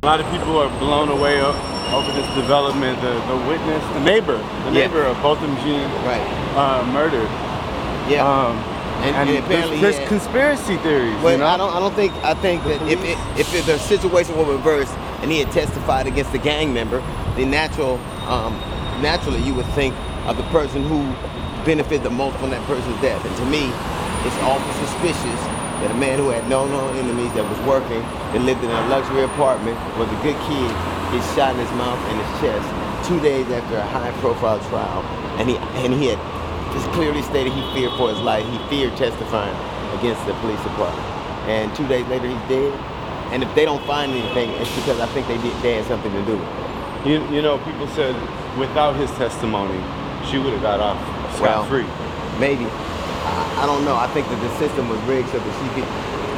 A lot of people are blown away over this development. The witness, the neighbor of Botham Jean, murdered. Yeah. And apparently there's conspiracy theories. Well, you know? I think that if the situation were reversed and he had testified against the gang member, then naturally you would think of the person who benefited the most from that person's death. And to me, it's almost suspicious that a man who had no known enemies, that was working, that lived in a luxury apartment, was a good kid, gets shot in his mouth and his chest 2 days after a high-profile trial, and he had just clearly stated he feared for his life. He feared testifying against the police department. And 2 days later, he's dead. And if they don't find anything, it's because I think they had something to do with it. You know, people said without his testimony, she would have got off scot-free. Maybe. I don't know. I think that the system was rigged so that she could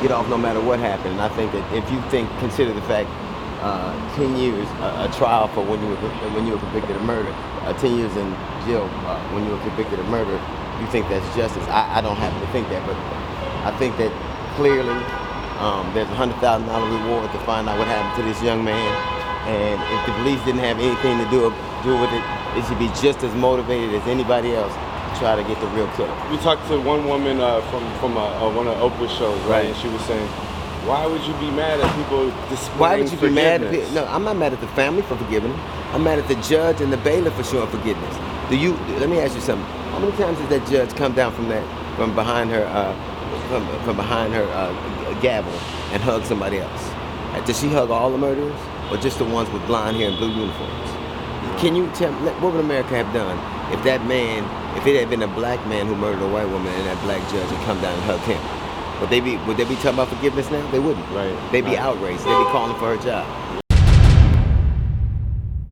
get off no matter what happened. And I think that if you consider the fact 10 years, a trial for when you were convicted of murder, 10 years in jail when you were convicted of murder, you think that's justice. I don't happen to think that, but I think that clearly there's a $100,000 reward to find out what happened to this young man. And if the police didn't have anything to do with it, they should be just as motivated as anybody else to try to get the real killer. We talked to one woman from one of Oprah's shows, right? And she was saying, why would you be mad at people displaying Why would you be mad at people? forgiveness? No, I'm not mad at the family for forgiving him. I'm mad at the judge and the bailiff for showing forgiveness. Let me ask you something. How many times did that judge come down from behind her gavel and hug somebody else? Did she hug all the murderers, or just the ones with blonde hair and blue uniforms? Can you tell me, what would America have done if it had been a black man who murdered a white woman and that black judge had come down and hugged him? Would they be talking about forgiveness now? They wouldn't. Right. They'd be outraged. They'd be calling for her job.